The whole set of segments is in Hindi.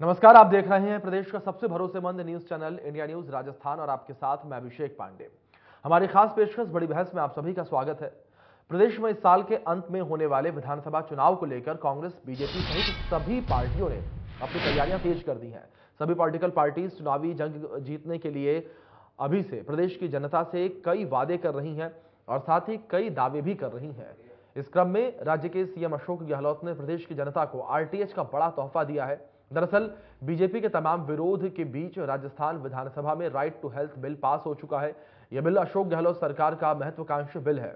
नमस्कार, आप देख रहे हैं प्रदेश का सबसे भरोसेमंद news channel India news Rajasthan और आपके साथ मैं अभिषेक पांडे। हमारी खास पेशकश बड़ी बहस में आप सभी का स्वागत है। प्रदेश में इस साल के अंत में होने वाले विधानसभा चुनाव को लेकर कांग्रेस, बीजेपी सहित सभी पार्टियों ने अपनी तैयारियां तेज कर दी हैं। सभी पॉलिटिकल पार्टीज चुनावी जंग जीतने के लिए अभी से प्रदेश की जनता से कई वादे कर रही हैं और साथ ही कई दावे भी कर रही हैं। इस क्रम में राज्य के सीएम अशोक गहलोत ने प्रदेश की जनता को आरटीएच का बड़ा तोहफा दिया है। दरअसल बीजेपी के तमाम विरोध के बीच राजस्थान विधानसभा में right to health bill pass हो चुका है। यह बिल अशोक गहलोत सरकार का महत्वाकांक्षी बिल है,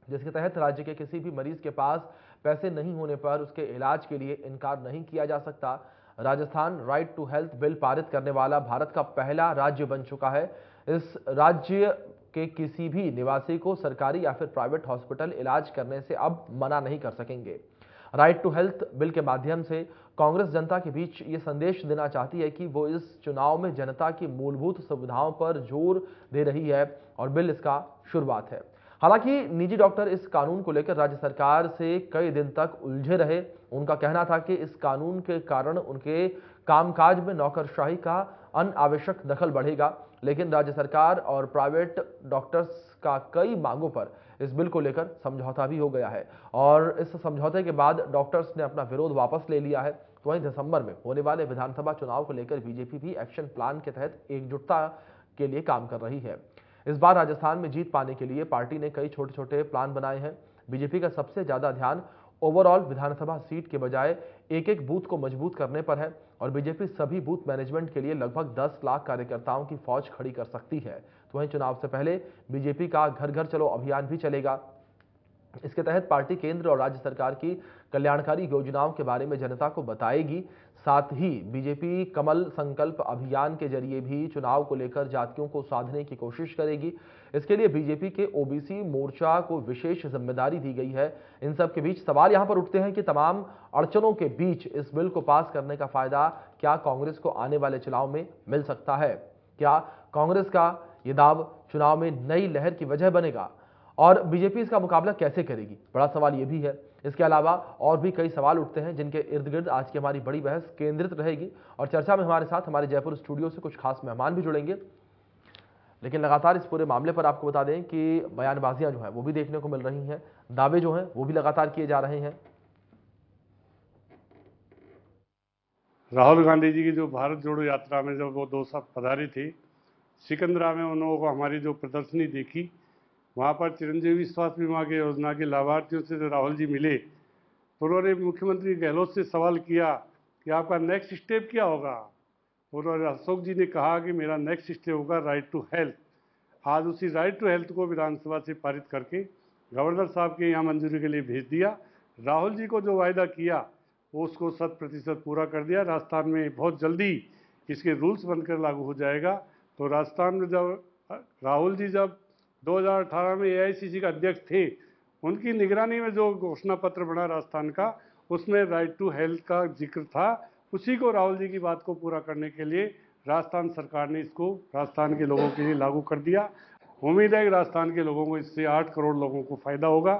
जिसके तहत राज्य के किसी भी मरीज के पास पैसे नहीं होने पर उसके इलाज के लिए इनकार नहीं किया जा सकता। Rajasthan right to health bill पारित करने वाला भारत का पहला राज्य बन चुका है। इस राज्य के किसी भी निवासी को सरकारी या फिर प्राइवेट हॉस्पिटल इलाज करने से अब मना नहीं कर सकेंगे। राइट टू हेल्थ बिल के माध्यम से कांग्रेस जनता के बीच ये संदेश देना चाहती है कि वो इस चुनाव में जनता की मूलभूत सुविधाओं पर जोर दे रही है और बिल इसका शुरुआत है। हालांकि निजी डॉक्टर इस कानून को लेकर राज्य सरकार से कई दिन तक उलझे रहे। उनका कहना था कि इस कानून के कारण उनके कामकाज में नौकरशाही का अनावश्यक दखल बढ़ेगा, लेकिन राज्य सरकार और प्राइवेट डॉक्टर्स का कई मांगों पर इस बिल को लेकर समझौता भी हो गया है और इस समझौते के बाद डॉक्टर्स ने अपना विरोध वापस ले लिया है। तो वहीं दिसंबर में होने वाले विधानसभा चुनाव को लेकर बीजेपी भी एक्शन प्लान के तहत एकजुटता के लिए काम कर रही है। इस बार राजस्थान में जीत पाने के लिए पार्टी ने कई छोटे छोटे प्लान बनाए हैं। बीजेपी का सबसे ज्यादा ध्यान ओवरऑल विधानसभा सीट के बजाय एक एक बूथ को मजबूत करने पर है और बीजेपी सभी बूथ मैनेजमेंट के लिए लगभग 10 लाख कार्यकर्ताओं की फौज खड़ी कर सकती है। तो वहीं चुनाव से पहले बीजेपी का घर घर चलो अभियान भी चलेगा। इसके तहत पार्टी केंद्र और राज्य सरकार की कल्याणकारी योजनाओं के बारे में जनता को बताएगी। साथ ही बीजेपी कमल संकल्प अभियान के जरिए भी चुनाव को लेकर जातियों को साधने की कोशिश करेगी। इसके लिए बीजेपी के ओबीसी मोर्चा को विशेष जिम्मेदारी दी गई है। इन सब के बीच सवाल यहां पर उठते हैं कि तमाम अड़चनों के बीच इस बिल को पास करने का फायदा क्या कांग्रेस को आने वाले चुनाव में मिल सकता है? क्या कांग्रेस का यह दाव चुनाव में नई लहर की वजह बनेगा और बीजेपी इसका मुकाबला कैसे करेगी? बड़ा सवाल यह भी है। इसके अलावा और भी कई सवाल उठते हैं जिनके इर्द गिर्द आज की हमारी बड़ी बहस केंद्रित रहेगी और चर्चा में हमारे साथ हमारे जयपुर स्टूडियो से कुछ खास मेहमान भी जुड़ेंगे। लेकिन लगातार इस पूरे मामले पर आपको बता दें कि बयानबाजियां जो है वो भी देखने को मिल रही हैं, दावे जो हैं वो भी लगातार किए जा रहे हैं। राहुल गांधी जी की जो भारत जोड़ो यात्रा में जब वो 2 साल पधारी थी, सिकंदरा में उन लोगों को हमारी जो प्रदर्शनी देखी, वहाँ पर चिरंजीवी स्वास्थ्य बीमा की योजना के लाभार्थियों से जो राहुल जी मिले, तो उन्होंने मुख्यमंत्री गहलोत से सवाल किया कि आपका नेक्स्ट स्टेप क्या होगा। उन्होंने अशोक जी ने कहा कि मेरा नेक्स्ट स्टेप होगा राइट टू हेल्थ। आज उसी राइट टू हेल्थ को विधानसभा से पारित करके गवर्नर साहब के यहाँ मंजूरी के लिए भेज दिया। राहुल जी को जो वायदा किया वो उसको 100% पूरा कर दिया। राजस्थान में बहुत जल्दी इसके रूल्स बनकर लागू हो जाएगा। तो राजस्थान में जब राहुल जी जब 2018 में एआईसीसी का अध्यक्ष थे, उनकी निगरानी में जो घोषणा पत्र बना राजस्थान का, उसमें राइट टू हेल्थ का जिक्र था। उसी को राहुल जी की बात को पूरा करने के लिए राजस्थान सरकार ने इसको राजस्थान के लोगों के लिए लागू कर दिया। उम्मीद है कि राजस्थान के लोगों को इससे 8 करोड़ लोगों को फायदा होगा।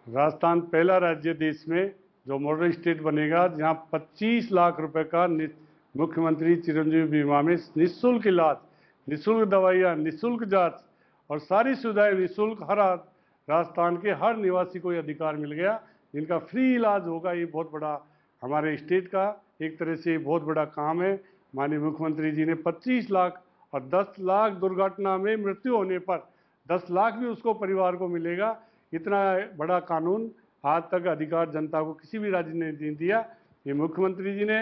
राजस्थान पहला राज्य देश में जो मॉडल स्टेट बनेगा जहां 25 लाख रुपए का मुख्यमंत्री चिरंजीवी बीमा में निःशुल्क इलाज, निःशुल्क दवाइयाँ, निःशुल्क जांच और सारी सुविधाएं निःशुल्क हर राजस्थान के हर निवासी को ये अधिकार मिल गया, जिनका फ्री इलाज होगा। ये बहुत बड़ा हमारे स्टेट का एक तरह से बहुत बड़ा काम है। माननीय मुख्यमंत्री जी ने 25 लाख और 10 लाख दुर्घटना में मृत्यु होने पर 10 लाख भी उसको परिवार को मिलेगा। इतना बड़ा कानून आज तक अधिकार जनता को किसी भी राज्य ने नहीं दिया। ये मुख्यमंत्री जी ने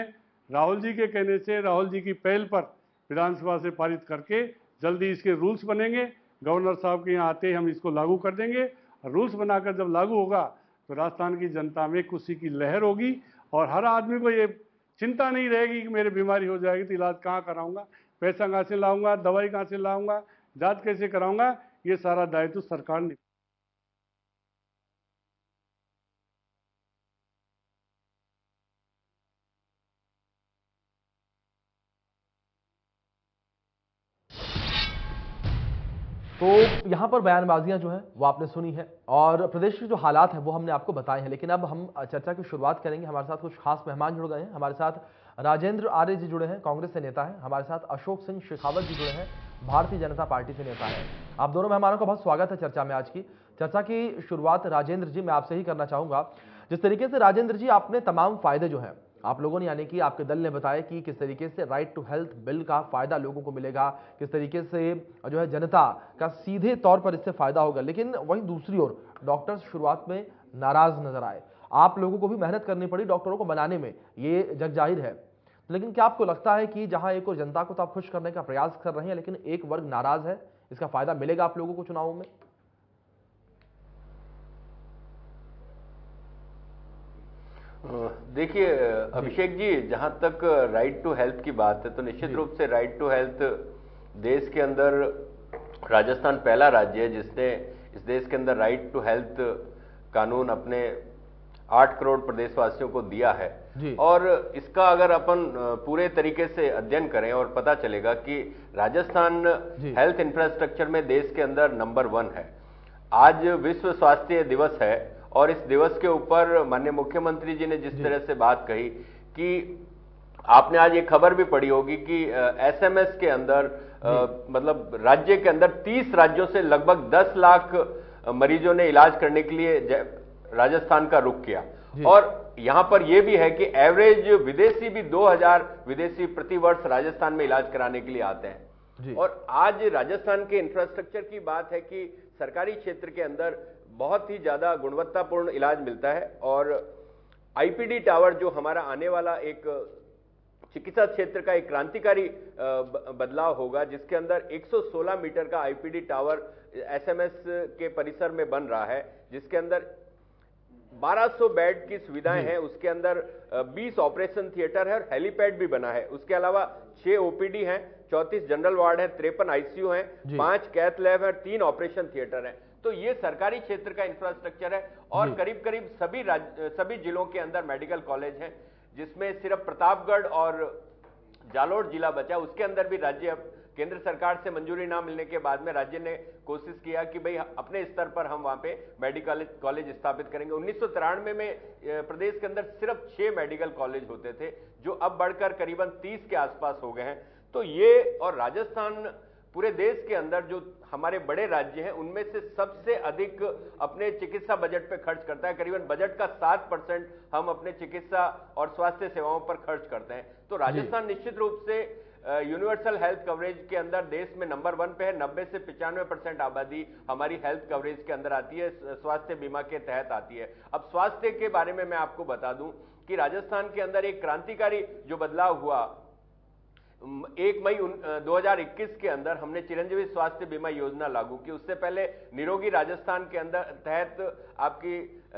राहुल जी के कहने से, राहुल जी की पहल पर विधानसभा से पारित करके जल्दी इसके रूल्स बनेंगे। गवर्नर साहब के यहाँ आते ही हम इसको लागू कर देंगे। रूल्स बनाकर जब लागू होगा तो राजस्थान की जनता में खुशी की लहर होगी और हर आदमी को ये चिंता नहीं रहेगी कि मेरी बीमारी हो जाएगी तो इलाज कहाँ कराऊंगा, पैसा कहाँ से लाऊंगा, दवाई कहाँ से लाऊंगा, जांच कैसे कराऊंगा। ये सारा दायित्व सरकार ने। तो यहां पर बयानबाजियां जो हैं वो आपने सुनी है और प्रदेश के जो हालात हैं वो हमने आपको बताए हैं। लेकिन अब हम चर्चा की शुरुआत करेंगे। हमारे साथ कुछ खास मेहमान जुड़ गए हैं। हमारे साथ राजेंद्र आर्य जी जुड़े हैं, कांग्रेस से नेता हैं। हमारे साथ अशोक सिंह शेखावत जी जुड़े हैं, भारतीय जनता पार्टी से नेता हैं। आप दोनों मेहमानों का बहुत स्वागत है चर्चा में। आज की चर्चा की शुरुआत राजेंद्र जी मैं आपसे ही करना चाहूंगा। जिस तरीके से राजेंद्र जी आपने तमाम फायदे जो हैं आप लोगों ने यानी कि आपके दल ने बताया कि किस तरीके से राइट टू हेल्थ बिल का फायदा लोगों को मिलेगा, किस तरीके से जो है जनता का सीधे तौर पर इससे फायदा होगा, लेकिन वहीं दूसरी ओर डॉक्टर्स शुरुआत में नाराज नजर आए। आप लोगों को भी मेहनत करनी पड़ी डॉक्टरों को मनाने में, ये जग जाहिर है। लेकिन क्या आपको लगता है कि जहां एक और जनता को तो आप खुश करने का प्रयास कर रहे हैं लेकिन एक वर्ग नाराज है, इसका फायदा मिलेगा आप लोगों को चुनावों में? देखिए अभिषेक जी, जहां तक राइट टू हेल्थ की बात है तो निश्चित रूप से राइट टू हेल्थ देश के अंदर राजस्थान पहला राज्य है जिसने इस देश के अंदर राइट टू हेल्थ कानून अपने 8 करोड़ प्रदेशवासियों को दिया है। और इसका अगर अपन पूरे तरीके से अध्ययन करें और पता चलेगा कि राजस्थान हेल्थ इंफ्रास्ट्रक्चर में देश के अंदर नंबर 1 है। आज विश्व स्वास्थ्य दिवस है और इस दिवस के ऊपर माननीय मुख्यमंत्री जी ने जिस तरह से बात कही कि आपने आज ये खबर भी पढ़ी होगी कि एसएमएस के अंदर मतलब राज्य के अंदर 30 राज्यों से लगभग 10 लाख मरीजों ने इलाज करने के लिए राजस्थान का रुख किया। और यहां पर यह भी है कि एवरेज विदेशी भी 2000 विदेशी प्रति वर्ष राजस्थान में इलाज कराने के लिए आते हैं। और आज राजस्थान के इंफ्रास्ट्रक्चर की बात है कि सरकारी क्षेत्र के अंदर बहुत ही ज्यादा गुणवत्तापूर्ण इलाज मिलता है। और आईपीडी टावर जो हमारा आने वाला एक चिकित्सा क्षेत्र का एक क्रांतिकारी बदलाव होगा, जिसके अंदर 116 मीटर का आईपीडी टावर एसएमएस के परिसर में बन रहा है, जिसके अंदर 1200 बेड की सुविधाएं हैं। उसके अंदर 20 ऑपरेशन थिएटर है और हेलीपैड भी बना है। उसके अलावा 6 ओपीडी हैं, 34 जनरल वार्ड है, 53 आईसीयू हैं, 5 कैथ लैब है, 3 ऑपरेशन थिएटर है। तो ये सरकारी क्षेत्र का इंफ्रास्ट्रक्चर है। और करीब करीब सभी जिलों के अंदर मेडिकल कॉलेज हैं, जिसमें सिर्फ प्रतापगढ़ और जालोर जिला बचा। उसके अंदर भी राज्य केंद्र सरकार से मंजूरी ना मिलने के बाद में राज्य ने कोशिश किया कि भाई अपने स्तर पर हम वहां पे मेडिकल कॉलेज स्थापित करेंगे। 1993 में प्रदेश के अंदर सिर्फ 6 मेडिकल कॉलेज होते थे, जो अब बढ़कर करीबन 30 के आसपास हो गए हैं। तो ये और राजस्थान पूरे देश के अंदर जो हमारे बड़े राज्य हैं उनमें से सबसे अधिक अपने चिकित्सा बजट पे खर्च करता है। करीबन बजट का 7% हम अपने चिकित्सा और स्वास्थ्य सेवाओं पर खर्च करते हैं। तो राजस्थान निश्चित रूप से यूनिवर्सल हेल्थ कवरेज के अंदर देश में नंबर 1 पे है। 90 से 95% आबादी हमारी हेल्थ कवरेज के अंदर आती है, स्वास्थ्य बीमा के तहत आती है। अब स्वास्थ्य के बारे में मैं आपको बता दूं कि राजस्थान के अंदर एक क्रांतिकारी जो बदलाव हुआ 1 मई 2021 के अंदर हमने चिरंजीवी स्वास्थ्य बीमा योजना लागू की। उससे पहले निरोगी राजस्थान के अंदर तहत आपकी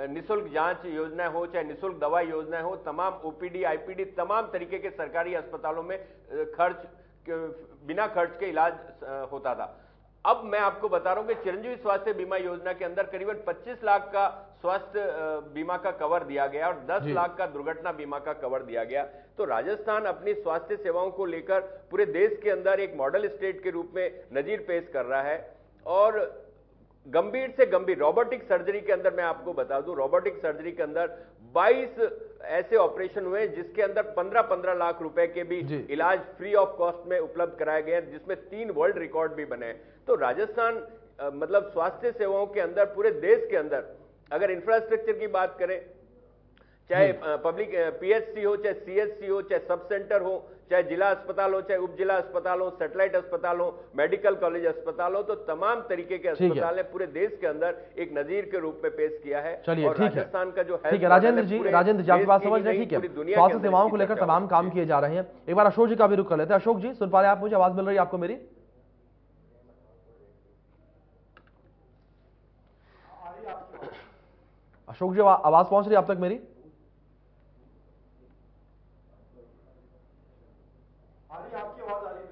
निःशुल्क जांच योजना हो, चाहे निःशुल्क दवा योजना हो, तमाम ओपीडी आईपीडी तमाम तरीके के सरकारी अस्पतालों में बिना खर्च के इलाज होता था। अब मैं आपको बता रहा हूं कि चिरंजीवी स्वास्थ्य बीमा योजना के अंदर करीबन 25 लाख का स्वास्थ्य बीमा का कवर दिया गया और 10 लाख का दुर्घटना बीमा का कवर दिया गया। तो राजस्थान अपनी स्वास्थ्य सेवाओं को लेकर पूरे देश के अंदर एक मॉडल स्टेट के रूप में नजीर पेश कर रहा है। और गंभीर से गंभीर रोबोटिक सर्जरी के अंदर मैं आपको बता दूं, रोबोटिक सर्जरी के अंदर 22 ऐसे ऑपरेशन हुए जिसके अंदर 15-15 लाख रुपए के भी इलाज फ्री ऑफ कॉस्ट में उपलब्ध कराए गए, जिसमें 3 वर्ल्ड रिकॉर्ड भी बने। तो राजस्थान मतलब स्वास्थ्य सेवाओं के अंदर पूरे देश के अंदर अगर इंफ्रास्ट्रक्चर की बात करें, चाहे पब्लिक पीएचसी हो, चाहे सीएचसी हो, चाहे सब सेंटर हो, चाहे जिला अस्पताल हो, चाहे उप जिला अस्पताल हो, सैटेलाइट अस्पताल हो, मेडिकल कॉलेज अस्पताल हो, तो तमाम तरीके के अस्पताल पूरे देश के अंदर एक नजीर के रूप में पेश किया है। चलिए और राजस्थान का जो ठीक है राजेंद्र जी आपकी बात समझ रहे हैं। ठीक है, स्वास्थ्य सेवाओं को लेकर तमाम काम किए जा रहे हैं। एक बार अशोक जी का भी रुख कर लेते हैं। अशोक जी सुन पा रहे हैं आप मुझे? आवाज मिल रही है आपको मेरी? अशोक जी आवाज पहुंच रही है आप तक मेरी? आपकी आवाज आ रही है?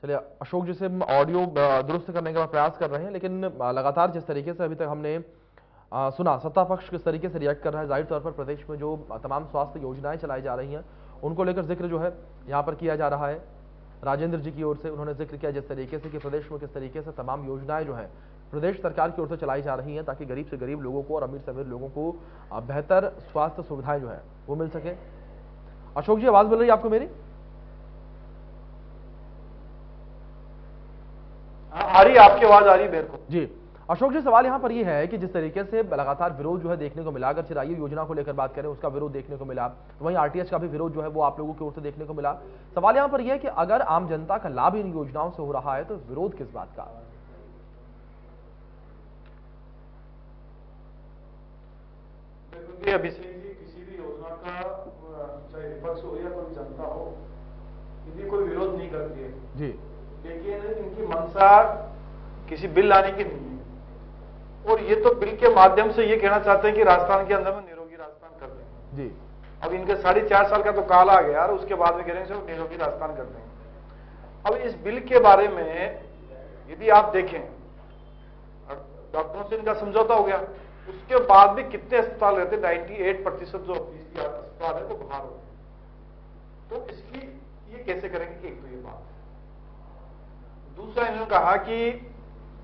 चलिए अशोक जी से ऑडियो दुरुस्त करने का प्रयास कर रहे हैं, लेकिन लगातार जिस तरीके से अभी तक हमने सुना सत्ता पक्ष किस तरीके से रिएक्ट कर रहा है, जाहिर तौर पर प्रदेश में जो तमाम स्वास्थ्य योजनाएं चलाई जा रही हैं उनको लेकर जिक्र जो है यहाँ पर किया जा रहा है। राजेंद्र जी की ओर से उन्होंने जिक्र किया जिस तरीके से कि प्रदेश में किस तरीके से तमाम योजनाएं जो हैं प्रदेश सरकार की ओर से चलाई जा रही हैं ताकि गरीब से गरीब लोगों को और अमीर से अमीर लोगों को बेहतर स्वास्थ्य सुविधाएं जो है वो मिल सके। अशोक जी, आवाज मिल रही है आपको मेरी? आ रही, आपकी आवाज आ रही मेरे को। जी अशोक जी, सवाल यहां पर यह है कि जिस तरीके से लगातार विरोध जो है देखने को मिला, अगर चिरायु योजना को लेकर बात करें उसका विरोध देखने को मिला, तो वहीं आरटीएस का भी विरोध जो है वो आप लोगों की ओर से देखने को मिला। सवाल यहां पर यह है कि अगर आम जनता का लाभ इन योजनाओं से हो रहा है तो विरोध किस बात का? अभिषेक जी, किसी भी योजना का चाहे विपक्ष हो या कोई जनता हो, इनकी कोई विरोध नहीं करती है जी, लेकिन इनकी मंशा किसी बिल लाने की नहीं है। और ये तो बिल के माध्यम से ये कहना चाहते हैं कि राजस्थान के अंदर में निरोगी राजस्थान कर देंगे जी। अब इनके 4.5 साल का तो काल आ गया और उसके बाद में कह रहे हैं निरोगी राजस्थान कर देंगे। अब इस बिल के बारे में यदि आप देखें, डॉक्टरों से इनका समझौता हो गया, उसके बाद भी कितने अस्पताल रहते, 98% जो अस्पताल है वो बाहर होते हैं। तो इसकी ये कैसे करेंगे? एक तो ये बात। दूसरा, इन्होंने कहा कि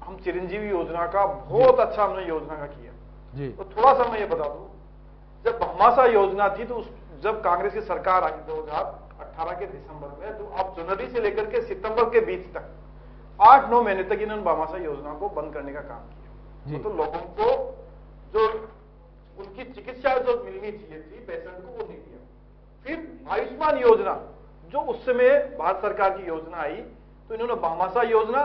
हम चिरंजीवी योजना का बहुत अच्छा हमने योजना का किया जी। तो थोड़ा सा मैं ये बता दूं, जब भामाशाह योजना थी तो जब कांग्रेस की सरकार आई 2018 के दिसंबर में, तो अब जनवरी से लेकर के सितंबर के बीच तक 8-9 महीने तक इन्होंने भामाशाह योजना को बंद करने का काम किया। तो लोगों को जो उनकी चिकित्सा जो मिलनी चाहिए थी पेशेंट को, वो नहीं दिया। फिर आयुष्मान योजना जो उस समय भारत सरकार की योजना आई, तो इन्होंने भामाशाह योजना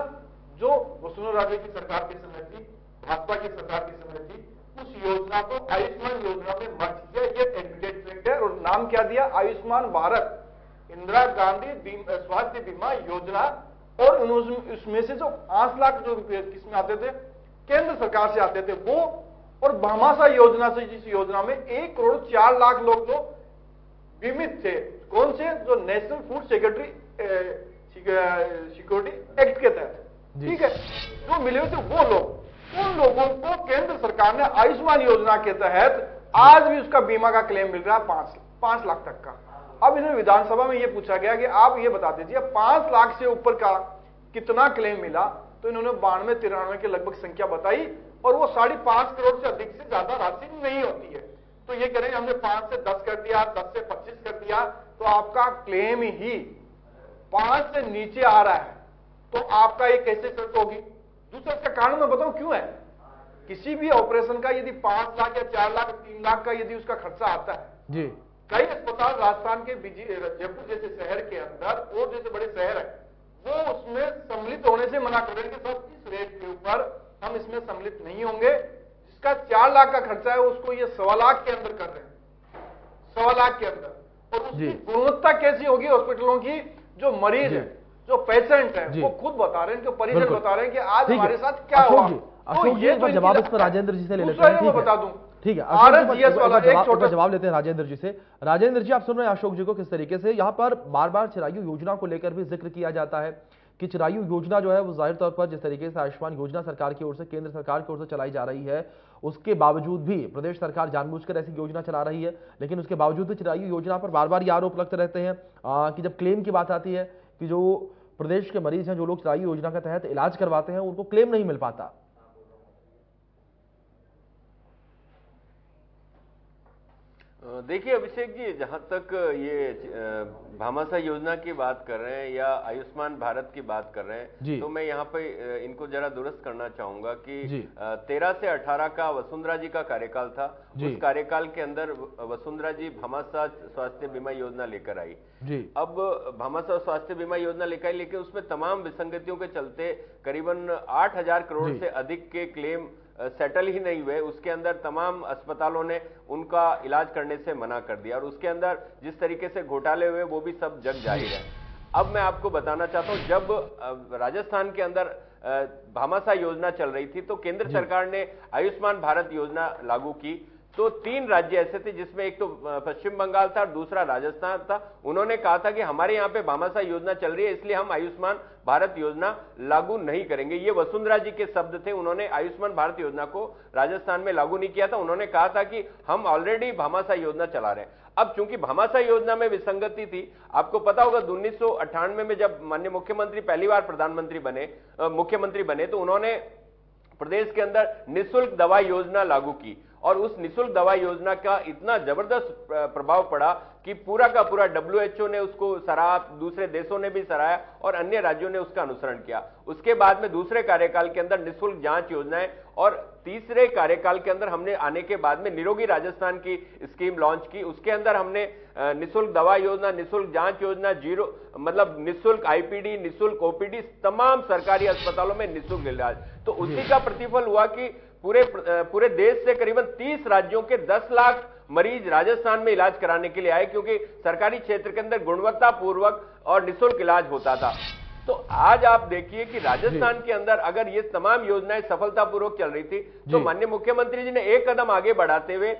जो वसुंधरा राजे की सरकार की समय थी, भाजपा की सरकार की समय थी, उस योजना को आयुष्मान योजना में मर्ज किया। ये एडमिटेड फैक्ट है। और नाम क्या दिया? आयुष्मान भारत, इंदिरा गांधी स्वास्थ्य बीमा योजना। और उसमें से जो 5 लाख जो रुपये किसमें आते थे, केंद्र सरकार से आते थे वो। और भामाशाह योजना से, जिस योजना में 1 करोड़ 4 लाख लोग जो बीमित थे, कौन से? जो नेशनल फूड सिक्योरिटी एक्ट के तहत, ठीक है, जो मिले हुए थे वो लोग, उन लोगों को केंद्र सरकार ने आयुष्मान योजना के तहत आज भी उसका बीमा का क्लेम मिल रहा है 5 लाख तक का। अब इन्हें विधानसभा में यह पूछा गया कि आप ये बता दीजिए 5 लाख से ऊपर का कितना क्लेम मिला, तो इन्होंने 92-93 के लगभग संख्या बताई। और वो 5.5 करोड़ से अधिक से ज्यादा राशि नहीं होती है। तो ये करें हमने 5 से 10 कर दिया, 10 से 25 कर दिया, तो आपका क्लेम ही 5 से नीचे आ रहा है, तो आपका ये कैसे शर्त होगी? दूसरा, इसका कारण मैं बताऊं क्यों है। किसी भी ऑपरेशन का यदि 5 लाख या 4 लाख 3 लाख का यदि उसका खर्चा आता है जी, कई अस्पताल राजस्थान के जयपुर जैसे शहर के अंदर और जैसे बड़े शहर है वो उसमें सम्मिलित होने से मना कर रहे हैं कि सर इस रेट के ऊपर हम इसमें सम्मिलित नहीं होंगे। जिसका 4 लाख का खर्चा है उसको ये 1.25 लाख के अंदर कर रहे हैं, 1.25 लाख के अंदर। और उसकी गुणवत्ता कैसी होगी हॉस्पिटलों की? जो मरीज है, जो पेशेंट है, वो खुद बता रहे हैं, उनके परिजन बता रहे हैं कि आज हमारे साथ क्या हुआ। अशोक जी, एक बार जवाब इस पर राजेंद्र जी से ले लेते हैं। मैं बता दूं, ठीक है, आरएसजीएस वाला एक छोटा जवाब लेते हैं राजेंद्र जी से। राजेंद्र जी, आप सुन रहे हैं अशोक जी को किस तरीके से यहाँ पर बार बार चिरायु योजना को लेकर भी जिक्र किया जाता है कि चिरायु योजना जो है वो जाहिर तौर पर जिस तरीके से आयुष्मान योजना सरकार की ओर से, केंद्र सरकार की ओर से चलाई जा रही है, उसके बावजूद भी प्रदेश सरकार जानबूझकर ऐसी योजना चला रही है। लेकिन उसके बावजूद भी चिरायु योजना पर बार बार ये आरोप लगते रहते हैं कि जब क्लेम की बात आती है कि जो प्रदेश के मरीज हैं, जो लोग चिरायु योजना के तहत इलाज करवाते हैं, उनको क्लेम नहीं मिल पाता। देखिए अभिषेक जी, जहां तक ये भामाशाह योजना की बात कर रहे हैं या आयुष्मान भारत की बात कर रहे हैं, तो मैं यहाँ पे इनको जरा दुरुस्त करना चाहूंगा कि 13 से 18 का वसुंधरा जी का कार्यकाल था। उस कार्यकाल के अंदर वसुंधरा जी भामाशाह स्वास्थ्य बीमा योजना लेकर आई। अब भामाशाह स्वास्थ्य बीमा योजना लेकर आई, लेकिन उसमें तमाम विसंगतियों के चलते करीबन 8,000 करोड़ से अधिक के क्लेम सेटल ही नहीं हुए। उसके अंदर तमाम अस्पतालों ने उनका इलाज करने से मना कर दिया और उसके अंदर जिस तरीके से घोटाले हुए वो भी सब जग जाहिर है। अब मैं आपको बताना चाहता हूं, जब राजस्थान के अंदर भामाशाह योजना चल रही थी तो केंद्र सरकार ने आयुष्मान भारत योजना लागू की। तो 3 राज्य ऐसे थे जिसमें एक तो पश्चिम बंगाल था और दूसरा राजस्थान था। उन्होंने कहा था कि हमारे यहाँ पे भामाशाह योजना चल रही है, इसलिए हम आयुष्मान भारत योजना लागू नहीं करेंगे। ये वसुंधरा जी के शब्द थे। उन्होंने आयुष्मान भारत योजना को राजस्थान में लागू नहीं किया था। उन्होंने कहा था कि हम ऑलरेडी भामाशाह योजना चला रहे हैं। अब चूंकि भामाशाह योजना में विसंगति थी, आपको पता होगा 1998 में जब माननीय मुख्यमंत्री पहली बार मुख्यमंत्री बने तो उन्होंने प्रदेश के अंदर निःशुल्क दवा योजना लागू की और उस निःशुल्क दवा योजना का इतना जबरदस्त प्रभाव पड़ा कि पूरा का पूरा WHO ने उसको सराहा, दूसरे देशों ने भी सराहा और अन्य राज्यों ने उसका अनुसरण किया। उसके बाद में दूसरे कार्यकाल के अंदर निःशुल्क जांच योजनाएं और तीसरे कार्यकाल के अंदर हमने आने के बाद में निरोगी राजस्थान की स्कीम लॉन्च की। उसके अंदर हमने निःशुल्क दवा योजना, निःशुल्क जांच योजना, मतलब निःशुल्क IPD, निःशुल्क OPD, तमाम सरकारी अस्पतालों में निःशुल्क इलाज। तो उसी का प्रतिफल हुआ कि पूरे देश से करीबन 30 राज्यों के 10 लाख मरीज राजस्थान में इलाज कराने के लिए आए, क्योंकि सरकारी क्षेत्र के अंदर गुणवत्तापूर्वक और निःशुल्क इलाज होता था। तो आज आप देखिए कि राजस्थान के अंदर अगर ये तमाम योजनाएं सफलतापूर्वक चल रही थी, तो माननीय मुख्यमंत्री जी ने एक कदम आगे बढ़ाते हुए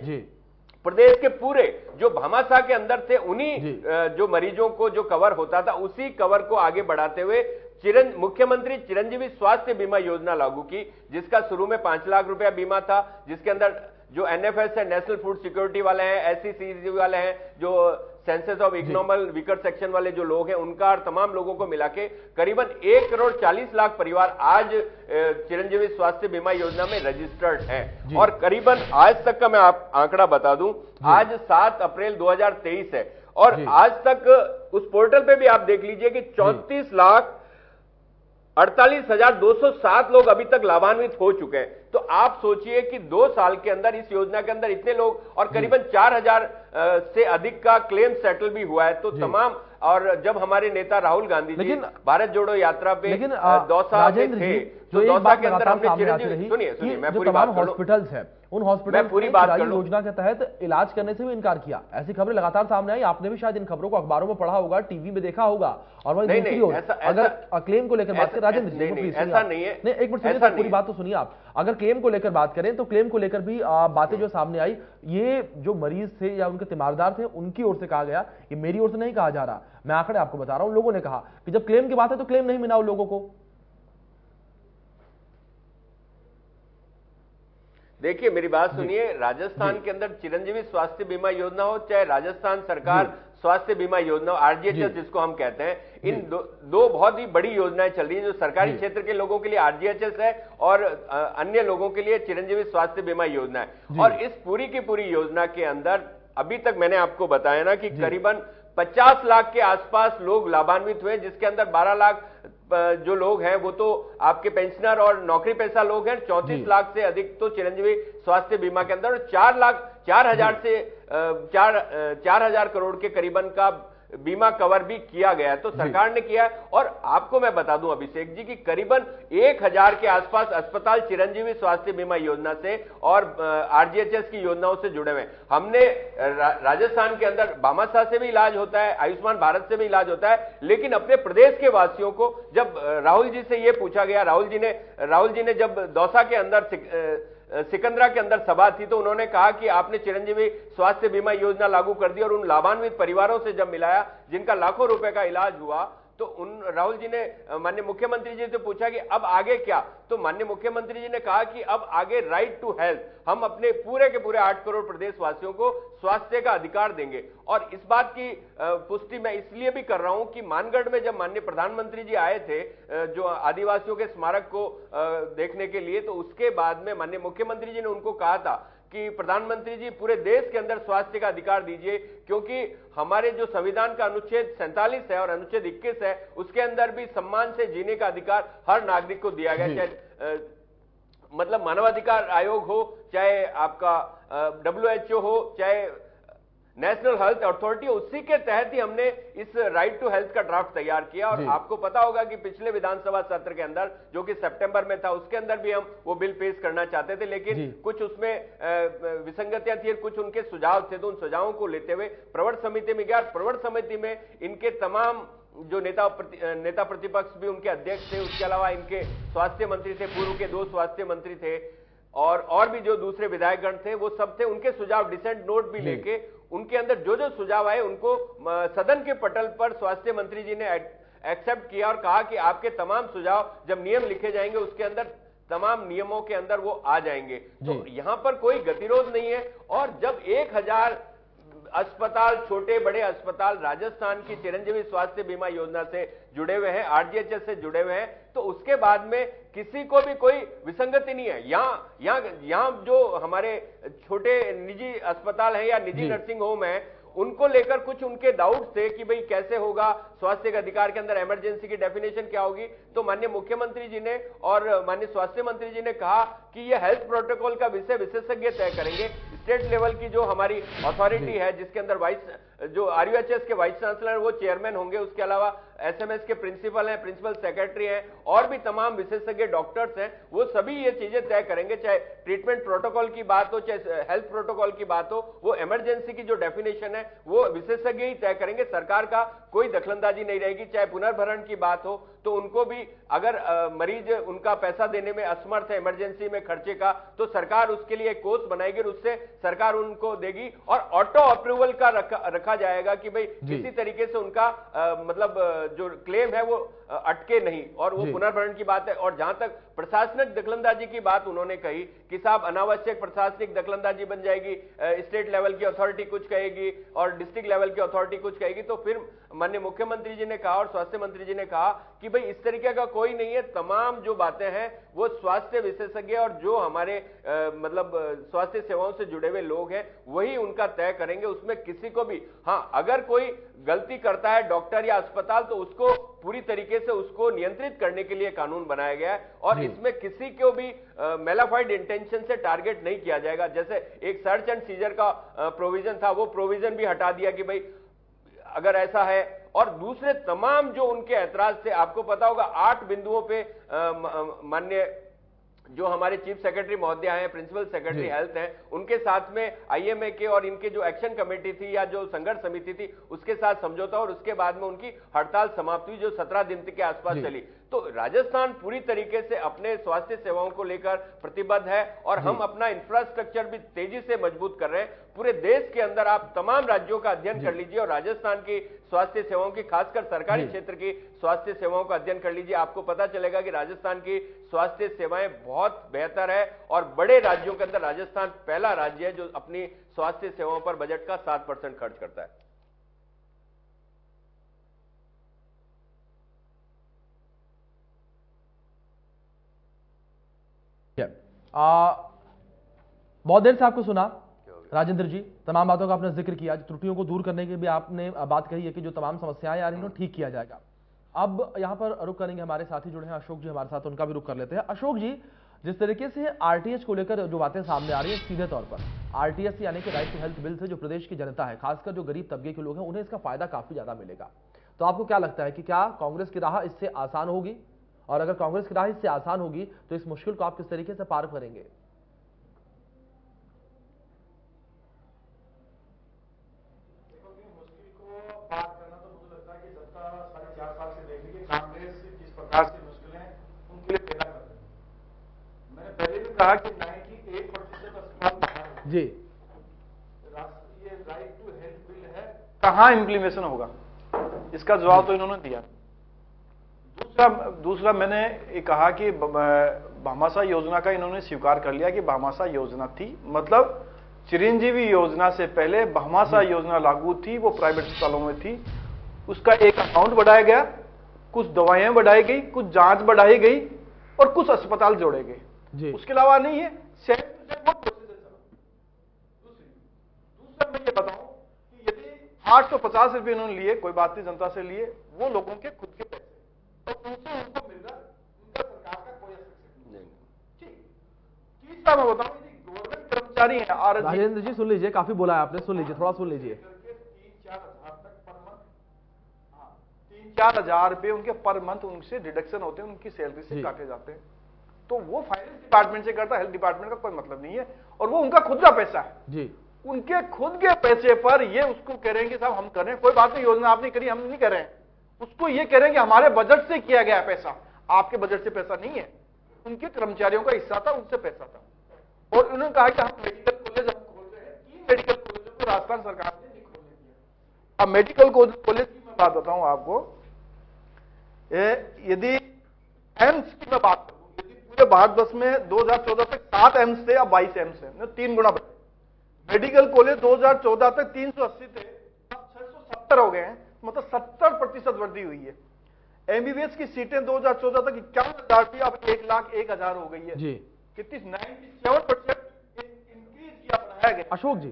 प्रदेश के पूरे जो भामाशाह के अंदर थे उन्हीं जो मरीजों को जो कवर होता था, उसी कवर को आगे बढ़ाते हुए मुख्यमंत्री चिरंजीवी स्वास्थ्य बीमा योजना लागू की, जिसका शुरू में 5 लाख रुपया बीमा था, जिसके अंदर जो NFS है, नेशनल फूड सिक्योरिटी वाले हैं, SECG वाले हैं, जो census of economic weaker section वाले जो लोग हैं, उनका और तमाम लोगों को मिला के करीबन 1 करोड़ 40 लाख परिवार आज चिरंजीवी स्वास्थ्य बीमा योजना में रजिस्टर्ड हैं। और करीबन आज तक का मैं आप आंकड़ा बता दूं, आज 7 अप्रैल 2023 है और आज तक उस पोर्टल पे भी आप देख लीजिए कि 34,48,207 लोग अभी तक लाभान्वित हो चुके हैं। तो आप सोचिए कि 2 साल के अंदर इस योजना के अंदर इतने लोग और करीबन 4,000 से अधिक का क्लेम सेटल भी हुआ है। तो तमाम, और जब हमारे नेता राहुल गांधी जी भारत जोड़ो यात्रा पे दौसा में थे, तो दौसा के अंदर हमने चिरंजीवी, सुनिए मैं पूरी बात करूं, हॉस्पिटल्स है, उन हॉस्पिटल योजना के तहत इलाज करने से भी इनकार किया। ऐसी खबरें लगातार सामने आई, आपने भी शायद इन खबरों को अखबारों में पढ़ा होगा, टीवी में देखा होगा। और वहीं दूसरी ओर अगर क्लेम को लेकर बात करें, राजेंद्र जी ऐसा नहीं है, नहीं एक मिनट सुनिए, पूरी बात तो सुनिए आप। अगर क्लेम को लेकर बात करें तो क्लेम को लेकर भी बातें जो सामने आई, ये जो मरीज थे या उनके तीमारदार थे उनकी ओर से कहा गया, ये मेरी ओर से नहीं कहा जा रहा, मैं आंकड़े आपको बता रहा हूं। लोगों ने कहा कि जब क्लेम की बात है तो क्लेम नहीं मिला उन लोगों को। देखिए मेरी बात सुनिए, राजस्थान के अंदर चिरंजीवी स्वास्थ्य बीमा योजना हो, चाहे राजस्थान सरकार स्वास्थ्य बीमा योजना, RGHS जिसको हम कहते हैं, इन दो बहुत ही बड़ी योजनाएं चल रही हैं। जो सरकारी क्षेत्र के लोगों के लिए RGHS है और अन्य लोगों के लिए चिरंजीवी स्वास्थ्य बीमा योजना है। और इस पूरी की पूरी योजना के अंदर अभी तक मैंने आपको बताया ना कि करीबन 50 लाख के आसपास लोग लाभान्वित हुए, जिसके अंदर 12 लाख जो लोग हैं वो तो आपके पेंशनर और नौकरी पेशा लोग हैं, 34 लाख से अधिक तो चिरंजीवी स्वास्थ्य बीमा के अंदर, 4,000 करोड़ के करीबन का बीमा कवर भी किया गया है। तो सरकार ने किया है। और आपको मैं बता दूं अभिषेक जी की करीबन 1,000 के आसपास अस्पताल चिरंजीवी स्वास्थ्य बीमा योजना से और RGHS की योजनाओं से जुड़े हुए हैं। हमने राजस्थान के अंदर भामाशाह से भी इलाज होता है, आयुष्मान भारत से भी इलाज होता है, लेकिन अपने प्रदेश के वासियों को जब राहुल जी से यह पूछा गया, राहुल जी ने जब दौसा के अंदर सिकंदरा के अंदर सभा थी, तो उन्होंने कहा कि आपने चिरंजीवी स्वास्थ्य बीमा योजना लागू कर दी और उन लाभान्वित परिवारों से जब मिलाया जिनका लाखों रुपए का इलाज हुआ, तो राहुल जी ने माननीय मुख्यमंत्री जी से पूछा कि अब आगे क्या, तो माननीय मुख्यमंत्री जी ने कहा कि अब आगे राइट टू हेल्थ, हम अपने पूरे के पूरे 8 करोड़ प्रदेशवासियों को स्वास्थ्य का अधिकार देंगे। और इस बात की पुष्टि मैं इसलिए भी कर रहा हूं कि मानगढ़ में जब माननीय प्रधानमंत्री जी आए थे जो आदिवासियों के स्मारक को देखने के लिए, तो उसके बाद में माननीय मुख्यमंत्री जी ने उनको कहा था कि प्रधानमंत्री जी पूरे देश के अंदर स्वास्थ्य का अधिकार दीजिए, क्योंकि हमारे जो संविधान का अनुच्छेद 47 है और अनुच्छेद 21 है, उसके अंदर भी सम्मान से जीने का अधिकार हर नागरिक को दिया गया, चाहे मतलब मानवाधिकार आयोग हो, चाहे आपका WHO हो, चाहे नेशनल हेल्थ अथॉरिटी, उसी के तहत ही हमने इस राइट टू हेल्थ का ड्राफ्ट तैयार किया। और आपको पता होगा कि पिछले विधानसभा सत्र के अंदर, जो कि सितंबर में था, उसके अंदर भी हम वो बिल पेश करना चाहते थे, लेकिन कुछ उसमें विसंगतियां थी, कुछ उनके सुझाव थे, तो उन सुझावों को लेते हुए प्रवर समिति में गया। प्रवर समिति में इनके तमाम जो नेता प्रतिपक्ष भी उनके अध्यक्ष थे, उसके अलावा इनके स्वास्थ्य मंत्री थे, पूर्व के 2 स्वास्थ्य मंत्री थे, और भी जो दूसरे विधायकगण थे वो सब थे। उनके सुझाव डिसेंट नोट भी लेके उनके अंदर जो सुझाव आए उनको सदन के पटल पर स्वास्थ्य मंत्री जी ने एक्सेप्ट किया और कहा कि आपके तमाम सुझाव जब नियम लिखे जाएंगे उसके अंदर तमाम नियमों के अंदर वो आ जाएंगे। तो यहां पर कोई गतिरोध नहीं है। और जब 1,000 अस्पताल, छोटे बड़े अस्पताल राजस्थान की चिरंजीवी स्वास्थ्य बीमा योजना से जुड़े हुए हैं, RGHS से जुड़े हुए हैं, तो तो उसके बाद में किसी को भी कोई विसंगति नहीं है। यहाँ जो हमारे छोटे निजी अस्पताल हैं या निजी नर्सिंग होम है, उनको लेकर कुछ उनके डाउट थे कि भाई कैसे होगा, स्वास्थ्य के अधिकार के अंदर इमरजेंसी की डेफिनेशन क्या होगी। तो माननीय मुख्यमंत्री जी ने और माननीय स्वास्थ्य मंत्री जी ने कहा कि ये हेल्थ प्रोटोकॉल का विषय विशेषज्ञ तय करेंगे। स्टेट लेवल की जो हमारी अथॉरिटी है, जिसके अंदर जो RUHS के वाइस चांसलर वो चेयरमैन होंगे, उसके अलावा SMS के प्रिंसिपल हैं, प्रिंसिपल सेक्रेटरी हैं, और भी तमाम विशेषज्ञ डॉक्टर्स हैं, वो सभी ये चीजें तय करेंगे। चाहे ट्रीटमेंट प्रोटोकॉल की बात हो, चाहे हेल्थ प्रोटोकॉल की बात हो, वो इमरजेंसी की जो डेफिनेशन है वो विशेषज्ञ ही तय करेंगे। सरकार का कोई दखलंदाजी नहीं रहेगी। चाहे पुनर्भरण की बात हो तो उनको भी अगर मरीज उनका पैसा देने में असमर्थ है इमरजेंसी में खर्चे का, तो सरकार उसके लिए एक कोष बनाएगी और उससे सरकार उनको देगी, और ऑटो अप्रूवल का रखा जाएगा कि भाई किसी तरीके से उनका मतलब जो क्लेम है वो अटके नहीं। और वो पुनर्भरण की बात है। और जहां तक प्रशासनिक दखलंदाजी की बात उन्होंने कही कि साहब अनावश्यक प्रशासनिक दखलंदाजी बन जाएगी, स्टेट लेवल की अथॉरिटी कुछ कहेगी और डिस्ट्रिक्ट लेवल की अथॉरिटी कुछ कहेगी, तो फिर माननीय मुख्यमंत्री जी ने कहा और स्वास्थ्य मंत्री जी ने कहा कि भाई इस तरीके का कोई नहीं है। तमाम जो बातें हैं वो स्वास्थ्य विशेषज्ञ और जो हमारे मतलब स्वास्थ्य सेवाओं से जुड़े हुए लोग हैं वही उनका तय करेंगे। उसमें किसी को भी, हाँ, अगर कोई गलती करता है डॉक्टर या अस्पताल, तो उसको पूरी तरीके से उसको नियंत्रित करने के लिए कानून बनाया गया है, और इसमें किसी को भी मेलाफाइड इंटेंशन से टारगेट नहीं किया जाएगा। जैसे एक सर्च एंड सीजर का प्रोविजन था, वो प्रोविजन भी हटा दिया कि भाई अगर ऐसा है। और दूसरे तमाम जो उनके ऐतराज थे, आपको पता होगा 8 बिंदुओं पे माननीय जो हमारे चीफ सेक्रेटरी महोदय हैं, प्रिंसिपल सेक्रेटरी हेल्थ हैं, उनके साथ में IMA के और इनके जो एक्शन कमेटी थी या जो संघर्ष समिति थी उसके साथ समझौता, और उसके बाद में उनकी हड़ताल समाप्त हुई जो 17 दिन के आसपास चली। तो राजस्थान पूरी तरीके से अपने स्वास्थ्य सेवाओं को लेकर प्रतिबद्ध है, और हम अपना इंफ्रास्ट्रक्चर भी तेजी से मजबूत कर रहे हैं। पूरे देश के अंदर आप तमाम राज्यों का अध्ययन कर लीजिए और राजस्थान की स्वास्थ्य सेवाओं की, खासकर सरकारी क्षेत्र की स्वास्थ्य सेवाओं का अध्ययन कर लीजिए। आपको पता चलेगा कि राजस्थान की स्वास्थ्य सेवाएं बहुत बेहतर है, और बड़े राज्यों के अंदर राजस्थान पहला राज्य है जो अपनी स्वास्थ्य सेवाओं पर बजट का 7% खर्च करता है। बहुत देर से आपको सुना राजेंद्र जी, तमाम बातों का आपने जिक्र किया, त्रुटियों को दूर करने की भी आपने बात कही है कि जो तमाम समस्याएं आ रही हैं ठीक किया जाएगा। अब यहां पर रुक करेंगे, हमारे साथी जुड़े हैं अशोक जी हमारे साथ, उनका भी रुक कर लेते हैं। अशोक जी, जिस तरीके से RTH को लेकर जो बातें सामने आ रही है, सीधे तौर पर RTH यानी कि राइट टू हेल्थ बिल से जो प्रदेश की जनता है, खासकर जो गरीब तबके के लोग हैं, उन्हें इसका फायदा काफी ज्यादा मिलेगा। तो आपको क्या लगता है कि क्या कांग्रेस की राह इससे आसान होगी, और अगर कांग्रेस की राह इससे आसान होगी तो इस मुश्किल को आप किस तरीके से पार करेंगे? पार करना तो मुझे लगता है कि सत्ता 4.5 साल से देख लीजिए कांग्रेस किस प्रकार से मुश्किलें उनके लिए पैदा कर रही है। मैंने पहले भी कहा कि 98% अस्पताल बाहर जी, ये राइट टू हेल्थ बिल है, कहां इंप्लीमेशन होगा, इसका जवाब तो इन्होंने दिया। दूसरा मैंने ये कहा कि भामाशाह योजना का इन्होंने स्वीकार कर लिया कि भामाशाह योजना थी, मतलब चिरंजीवी योजना से पहले भामाशाह योजना लागू थी, वो प्राइवेट अस्पतालों में थी। उसका एक अकाउंट बढ़ाया गया, कुछ दवाएं बढ़ाई गई, कुछ जांच बढ़ाई गई और कुछ अस्पताल जोड़े गए, उसके अलावा नहीं है। दूसरा मैं ये बताऊं कि यदि 850 रुपये इन्होंने लिए, कोई बात नहीं, जनता से लिए, वो लोगों के खुद के पैसे, तो उनसे उनको मिल रहा, उनका सरकार का कोई असर नहीं। ठीक, तीसरा मैं बताऊं, गवर्नमेंट कर्मचारी है राजेंद्र जी, सुन लीजिए, काफी बोला है आपने, सुन लीजिए, थोड़ा सुन लीजिए। 3-4 हजार तक पर मंथ, 3-4 हजार रुपए उनके पर मंथ उनसे डिडक्शन होते हैं, उनकी सैलरी से काटे जाते हैं। तो वो फाइनेंस डिपार्टमेंट से करता है, हेल्थ डिपार्टमेंट का कोई मतलब नहीं है, और वो उनका खुद का पैसा है जी। उनके खुद के पैसे पर ये उसको कह रहे हैं कि साहब हम कर रहे हैं, कोई बात नहीं, योजना आपने करी, हम नहीं कर रहे हैं। उसको ये कह रहे हैं कि हमारे बजट से किया गया पैसा, आपके बजट से पैसा नहीं है, उनके कर्मचारियों का हिस्सा था, उनसे पैसा था। और उन्होंने कहा कि हम मेडिकल कॉलेज हम खोल रहे हैं, 3 मेडिकल कॉलेजों को राजस्थान सरकार ने नहीं खोलने दिया। अब मेडिकल कॉलेज की मैं बात बताऊं आपको, यदि एम्स की मैं बात करूं, यदि पूरे भारतवर्ष में 2014 तक 7 एम्स थे, अब 22 एम्स है, 3 गुना बढ़े। मेडिकल कॉलेज 2014 तक 380 थे, अब 670 हो गए हैं, मतलब 70% वृद्धि हुई है। एमबीबीएस की सीटें 2014 तक 51,000 थी, अब 1,01,000 हो गई है जी। कितनी 97% इंक्रीज किया, बढ़ाया गया। अशोक जी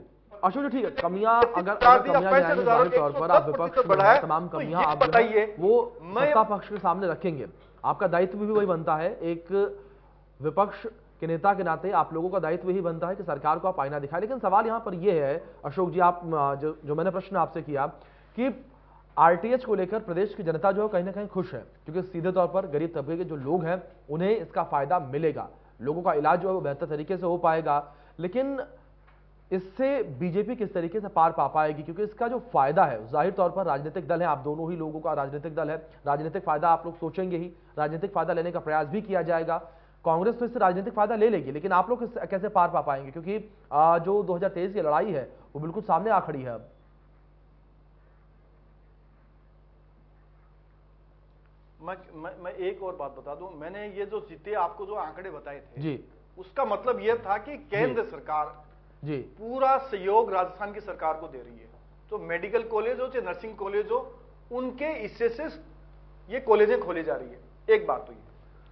ठीक है, कमियां अगर कमियां जाएंगी जाहिर तौर पर आप विपक्ष में हैं, तमाम कमियां आप जो है वो सत्ता पक्ष के सामने रखेंगे। आपका दायित्व भी वही बनता है, एक विपक्ष के नेता के नाते आप लोगों का दायित्व यही बनता है कि सरकार को आप आईना दिखाएं। लेकिन सवाल यहां पर यह है अशोक जी, आप जो मैंने प्रश्न आपसे किया कि आरटीएच को लेकर प्रदेश की जनता जो है कहीं ना कहीं खुश है, क्योंकि सीधे तौर पर गरीब तबके के जो लोग हैं उन्हें इसका फायदा मिलेगा, लोगों का इलाज जो है वो बेहतर तरीके से हो पाएगा। लेकिन इससे बीजेपी किस तरीके से पार पा पाएगी, क्योंकि इसका जो फायदा है जाहिर तौर पर राजनीतिक दल है, आप दोनों ही लोगों का राजनीतिक दल है, राजनीतिक फायदा आप लोग सोचेंगे ही, राजनीतिक फायदा लेने का प्रयास भी किया जाएगा। कांग्रेस तो इससे राजनीतिक फायदा ले लेगी, लेकिन आप लोग कैसे पार पा पाएंगे, क्योंकि जो 2023 की लड़ाई है वो बिल्कुल सामने आ खड़ी है अब। मैं एक और बात बता दूं, मैंने ये जो जीते आपको जो आंकड़े बताए थे जी, उसका मतलब यह था कि केंद्र सरकार जी पूरा सहयोग राजस्थान की सरकार को दे रही है। तो मेडिकल कॉलेज हो चाहे नर्सिंग कॉलेज हो, उनके हिस्से से ये कॉलेजें खोली जा रही है। एक बात तो ये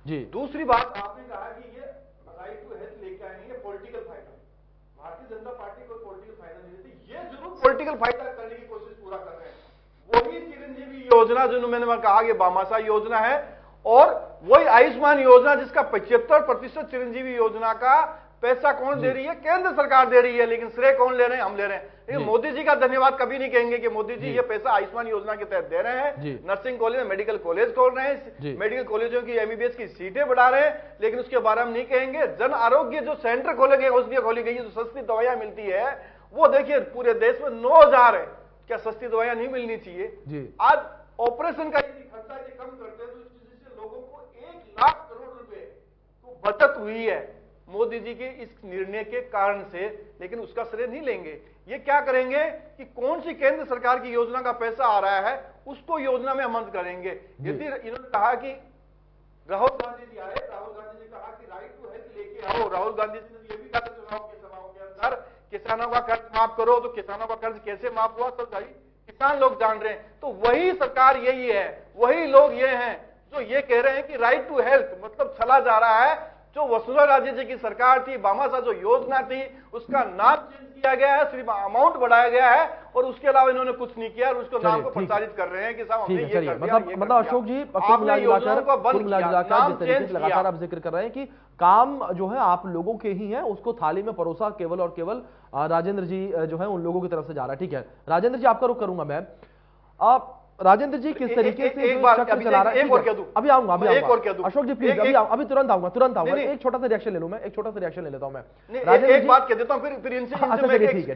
जी। दूसरी बात आपने कहा कि ये राइट टू हेल्थ लेके आएंगे, ये पॉलिटिकल फायदा। भारतीय जनता पार्टी को पॉलिटिकल फायदा नहीं देती, ये जरूर पॉलिटिकल फायदा करने की कोशिश पूरा कर रहे हैं। वही चिरंजीवी योजना जो मैंने कहा कि भामाशाह योजना है, और वही आयुष्मान योजना जिसका 75% चिरंजीवी योजना का पैसा कौन दे रही है, केंद्र सरकार दे रही है, लेकिन श्रेय कौन ले रहे हैं, हम ले रहे हैं। लेकिन मोदी जी का धन्यवाद कभी नहीं कहेंगे कि मोदी जी ये पैसा आयुष्मान योजना के तहत दे रहे हैं, नर्सिंग कॉलेज में मेडिकल कॉलेज खोल रहे हैं, मेडिकल कॉलेजों की एमबीबीएस की सीटें बढ़ा रहे हैं, लेकिन उसके बारे में नहीं कहेंगे। जन आरोग्य जो सेंटर खोले गए, औषधियां खोली गई, जो सस्ती दवाइयां मिलती है, वो देखिए पूरे देश में 9,000 है। क्या सस्ती दवाइयां नहीं मिलनी चाहिए? आज ऑपरेशन का यदि खर्चा कम करते हैं तो इससे लोगों को 1,00,000 करोड़ रुपए तो बचत हुई है मोदी जी के इस निर्णय के कारण से, लेकिन उसका श्रेय नहीं लेंगे। ये क्या करेंगे कि कौन सी केंद्र सरकार की योजना का पैसा आ रहा है उसको योजना में अमल करेंगे। यदि इन्होंने कहा कि राहुल गांधी जी आए, राहुल गांधी जी कहा कि राइट टू हेल्थ लेके आओ, राहुल गांधी जी ने ये भी कहा चुनाव की सभाओं के अंदर किसानों का कर्ज माफ करो, तो किसानों का कर्ज कैसे माफ हुआ सब भाई किसान लोग जान रहे हैं। तो वही सरकार यही है, वही लोग ये हैं जो ये कह रहे हैं कि राइट टू हेल्थ मतलब चला जा रहा है। जो वसुंधरा राजे जी की सरकार थी, भामाशाह जो योजना थी, उसका नाम चेंज किया गया है, सिर्फ अमाउंट बढ़ाया गया है, और उसके अलावा इन्होंने कुछ नहीं किया, और उसको नाम को प्रचारित कर रहे हैं कि साहब हमने ये कर दिया। मतलब अशोक जी कुल मिलाकर जिस तरीके से लगातार आप जिक्र कर रहे हैं कि काम जो है आप लोगों के ही है, उसको थाली में परोसा केवल और केवल राजेंद्र जी जो है उन लोगों की तरफ से जा रहा है। ठीक है राजेंद्र जी, आपका रुख करूंगा मैं। आप राजेंद्र जी किस तरीके से एक बार चला रहा है, एक और कह दूं, अभी आऊंगा अशोक जी प्लीज, अभी तुरंत आऊंगा एक छोटा सा रिएक्शन ले लूं मैं, एक छोटा सा रिएक्शन ले लेता हूं मैं। एक बात कह देता हूं, फिर इनसे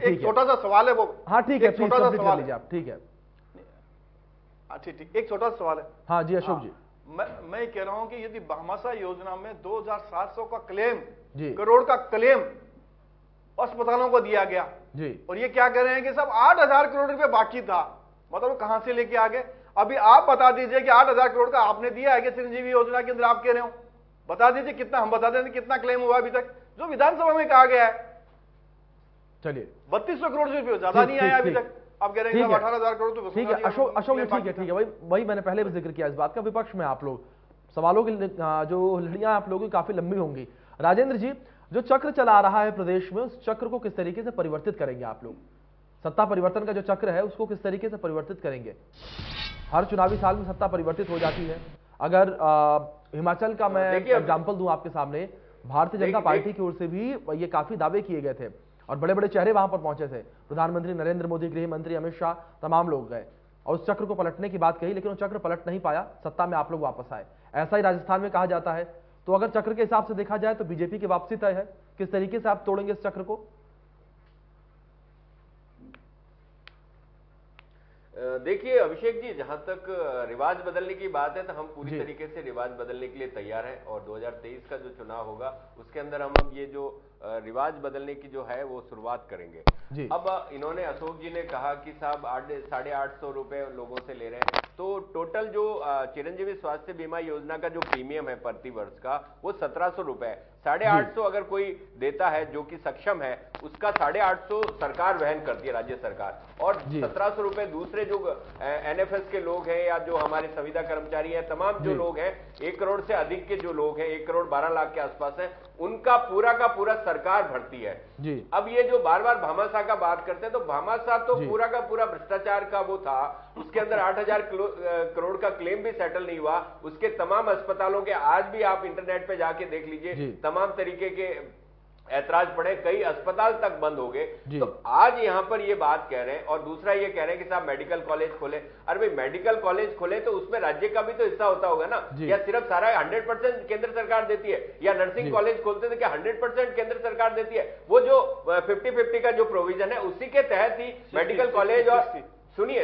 एक छोटा सा सवाल है वो। हाँ ठीक है, छोटा सा सवाल लीजिए आप। ठीक है ठीक, एक छोटा सा सवाल है। हाँ जी अशोक जी, मैं कह रहा हूं कि यदि भामाशाह योजना में 2,700 का क्लेम, करोड़ का क्लेम अस्पतालों को दिया गया जी, और ये क्या कह रहे हैं कि सब 8,000 करोड़ रुपए बाकी था, मतलब कहां से लेके आ गए? अभी आप बता दीजिए कि 8,000 करोड़ का आपने दिया है कि चिरंजीवी योजना के अंदर, आप कह रहे हो, बता दीजिए कितना, हम बता देंगे कितना क्लेम हुआ अभी तक, जो विधानसभा में कहा गया है। चलिए 3200 करोड़ रुपए ज्यादा नहीं आया अभी तक, आप कह रहे हैं 18,000 करोड़ तो ठीक है अशोक जी, ठीक है वही मैंने पहले भी जिक्र किया इस बात का। विपक्ष में आप लोग सवालों की जो लड़ियां आप लोगों की काफी लंबी होंगी। राजेंद्र जी, जो चक्र चला रहा है प्रदेश में, उस चक्र को किस तरीके से परिवर्तित करेंगे आप लोग? सत्ता परिवर्तन का जो चक्र है उसको किस तरीके से परिवर्तित करेंगे? हर चुनावी साल में सत्ता परिवर्तित हो जाती है। अगर हिमाचल का मैं एग्जांपल दूं आपके सामने, भारतीय जनता पार्टी की ओर से भी ये काफी दावे किए गए थे और बड़े बड़े चेहरे वहां पर पहुंचे थे, प्रधानमंत्री नरेंद्र मोदी, गृह मंत्री अमित शाह, तमाम लोग गए और उस चक्र को पलटने की बात कही, लेकिन वो चक्र पलट नहीं पाया, सत्ता में आप लोग वापस आए। ऐसा ही राजस्थान में कहा जाता है। तो अगर चक्र के हिसाब से देखा जाए तो बीजेपी की वापसी तय है। किस तरीके से आप तोड़ेंगे इस चक्र को? देखिए अभिषेक जी, जहां तक रिवाज बदलने की बात है तो हम पूरी तरीके से रिवाज बदलने के लिए तैयार हैं, और 2023 का जो चुनाव होगा उसके अंदर हम ये जो रिवाज बदलने की जो है वो शुरुआत करेंगे। अब इन्होंने, अशोक जी ने कहा कि साहब 850 रुपए लोगों से ले रहे हैं, तो टोटल जो चिरंजीवी स्वास्थ्य बीमा योजना का जो प्रीमियम है प्रति वर्ष का वो 1700 रुपए है। 850 अगर कोई देता है जो कि सक्षम है, उसका 850 सरकार वहन करती है, राज्य सरकार, और 1700 रुपए दूसरे जो एनएफएस के लोग हैं या जो हमारे संविदा कर्मचारी हैं, तमाम जो लोग हैं, 1 करोड़ से अधिक के जो लोग हैं, 1 करोड़ 12 लाख के आसपास हैं, उनका पूरा का पूरा सरकार भरती है जी। अब ये जो बार बार भामाशाह का बात करते हैं, तो भामाशाह तो पूरा का पूरा भ्रष्टाचार का वो था, उसके अंदर 8000 करोड़ का क्लेम भी सेटल नहीं हुआ, उसके तमाम अस्पतालों के आज भी आप इंटरनेट पे जाके देख लीजिए, तमाम तरीके के ऐतराज पड़े, कई अस्पताल तक बंद हो गए। तो आज यहां पर ये बात कह रहे हैं, और दूसरा ये कह रहे हैं कि साहब मेडिकल कॉलेज खोले। अरे भाई मेडिकल कॉलेज खोले तो उसमें राज्य का भी तो हिस्सा होता होगा ना, या सिर्फ सारा 100% केंद्र सरकार देती है, या नर्सिंग कॉलेज खोलते थे क्या 100% केंद्र सरकार देती है? वो जो 50-50 का जो प्रोविजन है उसी के तहत ही मेडिकल कॉलेज, और सुनिए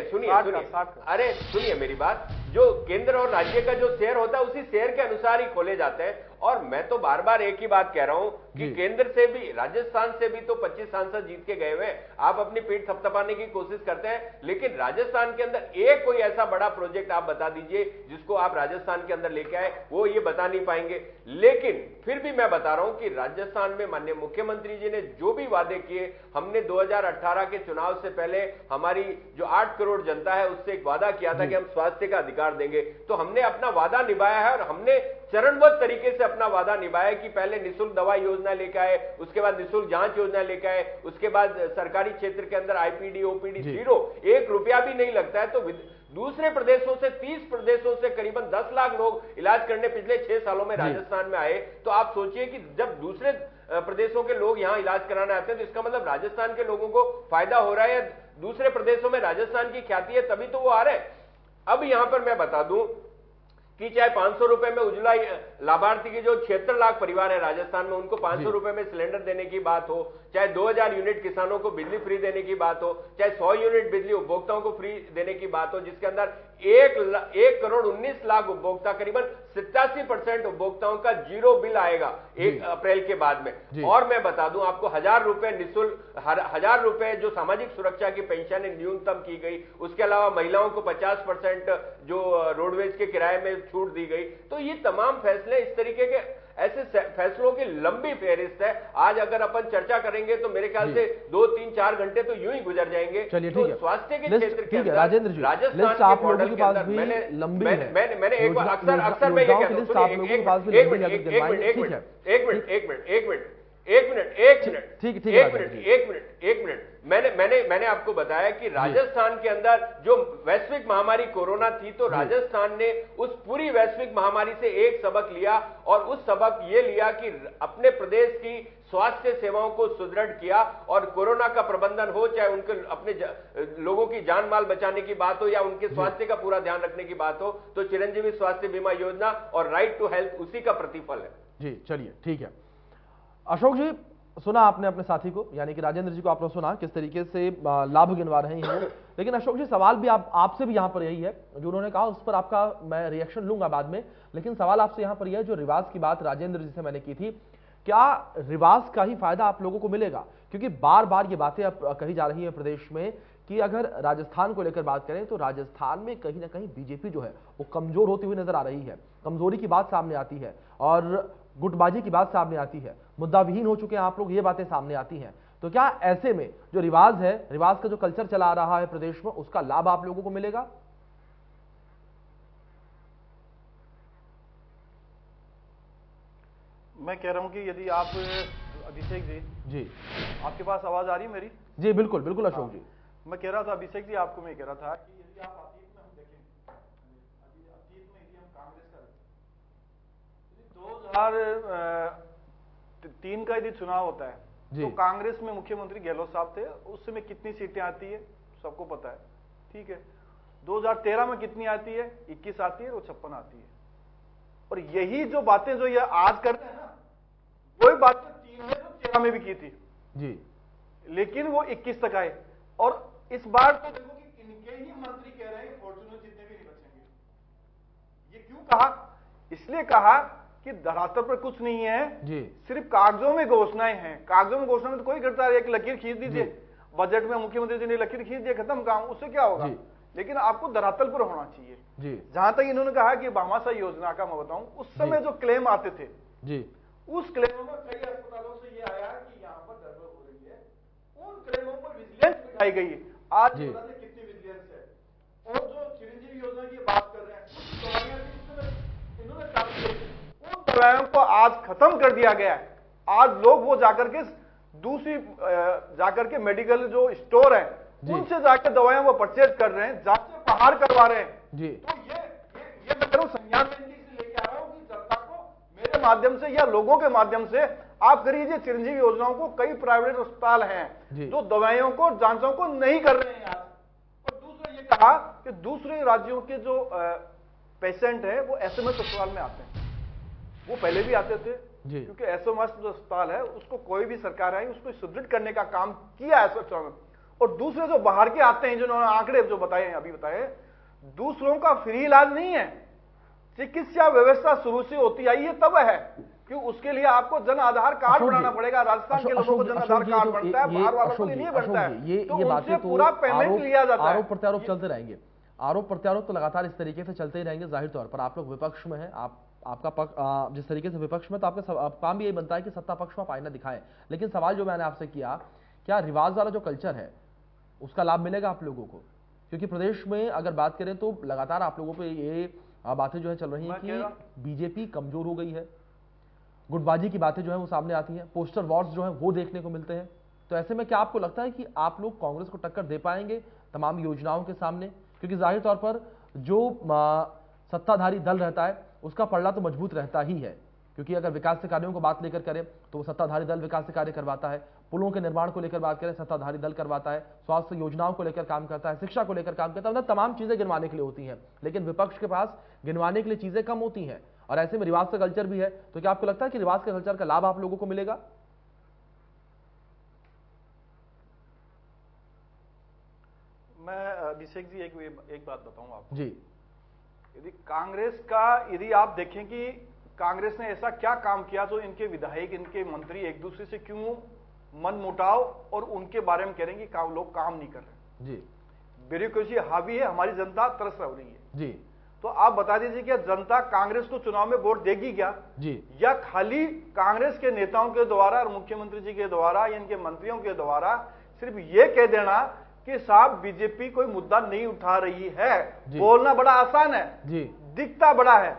अरे सुनिए मेरी बात, जो केंद्र और राज्य का जो शेयर होता है उसी शेयर के अनुसार ही खोले जाते हैं। और मैं तो बार बार एक ही बात कह रहा हूं कि केंद्र से भी, राजस्थान से भी तो 25 सांसद जीत के गए हुए हैं। आप अपनी पीठ थपथपाने की कोशिश करते हैं, लेकिन राजस्थान के अंदर एक कोई ऐसा बड़ा प्रोजेक्ट आप बता दीजिए जिसको आप राजस्थान के अंदर लेके आए, वो ये बता नहीं पाएंगे। लेकिन फिर भी मैं बता रहा हूं कि राजस्थान में माननीय मुख्यमंत्री जी ने जो भी वादे किए, हमने 2018 के चुनाव से पहले हमारी जो 8 करोड़ जनता है उससे एक वादा किया था कि हम स्वास्थ्य का अधिकार देंगे, तो हमने अपना वादा निभाया है, और हमने चरणबद्ध तरीके से अपना वादा निभाया कि पहले निःशुल्क दवा योजना लेकर आए, उसके बाद निःशुल्क जांच योजना लेकर आए, उसके बाद सरकारी क्षेत्र के अंदर आईपीडी ओपीडी 0, 1 रुपया भी नहीं लगता है। तो दूसरे प्रदेशों से 30 प्रदेशों से करीबन 10 लाख लोग इलाज करने पिछले 6 सालों में राजस्थान में आए। तो आप सोचिए कि जब दूसरे प्रदेशों के लोग यहां इलाज कराने आते हैं तो इसका मतलब राजस्थान के लोगों को फायदा हो रहा है, या दूसरे प्रदेशों में राजस्थान की ख्याति है तभी तो वो आ रहे हैं। अब यहां पर मैं बता दूं कि चाहे 500 रुपए में उज्ज्वला लाभार्थी के जो 76 लाख परिवार है राजस्थान में, उनको 500 रुपए में सिलेंडर देने की बात हो, चाहे 2000 यूनिट किसानों को बिजली फ्री देने की बात हो, चाहे 100 यूनिट बिजली उपभोक्ताओं को फ्री देने की बात हो, जिसके अंदर 1 करोड़ 19 लाख उपभोक्ता, करीबन 87% उपभोक्ताओं का 0 बिल आएगा 1 अप्रैल के बाद में। और मैं बता दूं आपको 1000 रुपए निःशुल्क, 1000 रुपए जो सामाजिक सुरक्षा की पेंशन न्यूनतम की गई, उसके अलावा महिलाओं को 50% जो रोडवेज के किराए में छूट दी गई। तो ये तमाम फैसले, इस तरीके के ऐसे फैसलों की लंबी फेहरिस्त है। आज अगर अपन चर्चा करेंगे तो मेरे ख्याल से 2, 3, 4 घंटे तो यूं ही गुजर जाएंगे। चलिए तो ठीक है, स्वास्थ्य के क्षेत्र के अंदर राजेंद्र जी, राजस्थान लिस्ट आप के लोगों मॉडल के के पास अंदर भी लंबी है, मैंने एक बार अक्सर मैं ये कहता हूं, एक मिनट, मैंने आपको बताया कि राजस्थान के अंदर जो वैश्विक महामारी कोरोना थी, तो राजस्थान ने उस पूरी वैश्विक महामारी से एक सबक लिया, और उस सबक ये लिया कि अपने प्रदेश की स्वास्थ्य सेवाओं को सुदृढ़ किया, और कोरोना का प्रबंधन हो, चाहे उनके अपने लोगों की जान माल बचाने की बात हो या उनके स्वास्थ्य का पूरा ध्यान रखने की बात हो, तो चिरंजीवी स्वास्थ्य बीमा योजना और राइट टू हेल्थ उसी का प्रतिफल है। जी चलिए ठीक है। अशोक जी, सुना आपने अपने साथी को, यानी कि राजेंद्र जी को आपने सुना किस तरीके से लाभ गिनवा रहे हैं। लेकिन अशोक जी, सवाल भी आपसे भी यहां पर यही है, जो उन्होंने कहा उस पर आपका मैं रिएक्शन लूंगा बाद में, लेकिन सवाल आपसे यहां पर यह है, जो रिवाज की बात राजेंद्र जी से मैंने की थी, क्या रिवाज का ही फायदा आप लोगों को मिलेगा? क्योंकि बार बार ये बातें अब कही जा रही है प्रदेश में कि अगर राजस्थान को लेकर बात करें तो राजस्थान में कहीं ना कहीं बीजेपी जो है वो कमजोर होती हुई नजर आ रही है, कमजोरी की बात सामने आती है, और गुटबाजी की बात सामने आती है, मुद्दा विहीन हो चुके हैं आप लोग, ये बातें सामने आती हैं। तो क्या ऐसे में जो रिवाज है, रिवाज का जो कल्चर चला आ रहा है प्रदेश में, उसका लाभ आप लोगों को मिलेगा? मैं कह रहा हूं कि यदि आप, अभिषेक जी, आपके पास आवाज आ रही है मेरी? जी बिल्कुल बिल्कुल अशोक जी। मैं कह रहा था अभिषेक जी, आपको मैं कह रहा था कि यदि आप अतीत में हम देखें, अतीत में यदि हम कांग्रेस का 2003 का यदि चुनाव होता है तो कांग्रेस में मुख्यमंत्री गहलोत साहब थे, उस समय कितनी सीटें आती है सबको पता है, ठीक है। 2013 में कितनी आती है? 21 आती है और 56 आती है। और यही जो बातें जो ये आज करते हैं ना, वही बातें 3 में जो 13 में भी की थी जी, लेकिन वो 21 तक आए। और इस बार तो देखो कि इनके ही मंत्री कह रहे हैं फॉर्चूनर जितने भी नहीं बचेंगे। ये क्यों कहा? इसलिए कहा कि धरातल पर कुछ नहीं है जी, सिर्फ कागजों में घोषणाएं हैं। कागजों में घोषणा में तो कोई करता है, एक लकीर खींच दीजिए, बजट में मुख्यमंत्री जी ने लकीर खींच दिया, खत्म काम, उससे क्या होगा? लेकिन आपको धरातल पर होना चाहिए जी। जहां तक इन्होंने कहा कि भामाशाह योजना का मैं बताऊं, उस समय जो क्लेम आते थे जी, उस क्लेमों में कई अस्पतालों से ये आया कि यहाँ पर गड़बड़ हो रही है, उन क्लेमों पर विजिलेंस दिखाई गई है। आज पता नहीं कितनी विजिलेंस है। और जो चिरंजीवी योजना की बात कर रहे हैं, कुछ दवाइयां थी इन्होंने चालू की, उन दवाइयों को आज खत्म कर दिया गया है। आज लोग वो जाकर के दूसरी जाकर के मेडिकल जो स्टोर है उनसे जाकर दवाइयां वो परचेज कर रहे हैं, जांचें बाहर करवा रहे हैं जी। तो ये मैं कह रहा हूं, संज्ञान में इसलिए लेके आ रहा हूं कि जनता को मेरे माध्यम से या लोगों के माध्यम से आप करिए, चिरंजीवी योजनाओं को कई प्राइवेट अस्पताल हैं जो दवाइयों को जांचों को नहीं कर रहे हैं आज। और दूसरा ये कहा कि दूसरे राज्यों के जो पेशेंट है वो एसएमएस अस्पताल में आते हैं, वो पहले भी आते थे क्योंकि एसएमएस जो अस्पताल है उसको कोई भी सरकार आई उसको सुदृढ़ करने का काम किया है अस्पताल में। और दूसरे जो बाहर के आते हैं, जिन्होंने आंकड़े जो बताए अभी बताए, दूसरों का फ्री इलाज नहीं है। चिकित्सा व्यवस्था शुरू से होती आई है तब है कि उसके लिए आपको जन आधार कार्ड बनाना पड़ेगा। राजस्थान के लोगों को जन आधार कार्ड बनता है, बाहर वालों को नहीं बनता है, तो उनसे पूरा पेमेंट लिया जाता है। आरोप प्रत्यारोप चलते रहेंगे, आरोप प्रत्यारोप तो लगातार इस तरीके से चलते ही रहेंगे। जाहिर तौर पर आप लोग विपक्ष में हैं, आपका पक्ष जिस तरीके से विपक्ष में, तो आपका काम भी यही बनता है कि सत्ता पक्ष में आप आईना दिखाएं। लेकिन सवाल जो मैंने आपसे किया, क्या रिवाज वाला जो कल्चर है उसका लाभ मिलेगा आप लोगों को? क्योंकि प्रदेश में अगर बात करें तो लगातार आप लोगों पे ये बातें जो है चल रही हैं कि बीजेपी कमजोर हो गई है, गुटबाजी की बातें जो है वो सामने आती हैं, पोस्टर वॉर्स जो है वो देखने को मिलते हैं। तो ऐसे में क्या आपको लगता है कि आप लोग कांग्रेस को टक्कर दे पाएंगे तमाम योजनाओं के सामने? क्योंकि जाहिर तौर पर जो सत्ताधारी दल रहता है उसका पलड़ा तो मजबूत रहता ही है, क्योंकि अगर विकास के कार्यों को बात लेकर करें तो सत्ताधारी दल विकास के कार्य करवाता है, पुलों के निर्माण को लेकर बात करें सत्ताधारी दल करवाता है, स्वास्थ्य योजनाओं को लेकर काम करता है, शिक्षा को लेकर काम करता है, मतलब तमाम चीजें गिनवाने के लिए होती हैं। लेकिन विपक्ष के पास गिनवाने के लिए चीजें कम होती हैं और ऐसे में रिवाज का कल्चर भी है। तो क्या आपको लगता है कि रिवाज के कल्चर का लाभ आप लोगों को मिलेगा? मैं अभिषेक जी एक बात बताऊं आपको जी। यदि आप देखें कि कांग्रेस ने ऐसा क्या काम किया जो इनके विधायक, इनके मंत्री एक दूसरे से क्यों मनमुटाव और उनके बारे में कह रहे हैं कि लोग काम नहीं कर रहे जी, ब्यूरोक्रेसी हावी है, हमारी जनता तरस रही है जी। तो आप बता दीजिए कि जनता कांग्रेस को चुनाव में वोट देगी क्या जी, या खाली कांग्रेस के नेताओं के द्वारा और मुख्यमंत्री जी के द्वारा या इनके मंत्रियों के द्वारा सिर्फ ये कह देना कि साहब बीजेपी कोई मुद्दा नहीं उठा रही है। बोलना बड़ा आसान है जी, दिखता बड़ा है,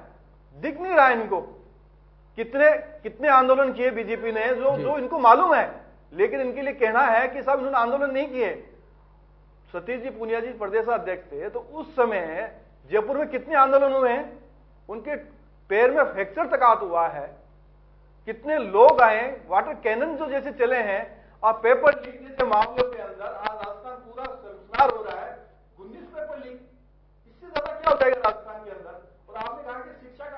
दिख नहीं रहा इनको। कितने आंदोलन किए बीजेपी ने जो इनको मालूम है, लेकिन इनके लिए कहना है कि साहब इन्होंने आंदोलन नहीं किए। सतीश जी पूनिया जी प्रदेश अध्यक्ष थे तो उस समय जयपुर में कितने आंदोलन हुए हैं, उनके पैर में फ्रैक्चर तक हुआ है। कितने लोग आए, वाटर कैनन जो जैसे चले हैं और पेपर लीक जैसे मामलों के अंदर आज राजस्थान पूरा शर्मसार हो रहा है। 19 पेपर लीक, इससे ज्यादा क्या हो जाएगा राजस्थान के अंदर? और आपने कहा कि शिक्षा का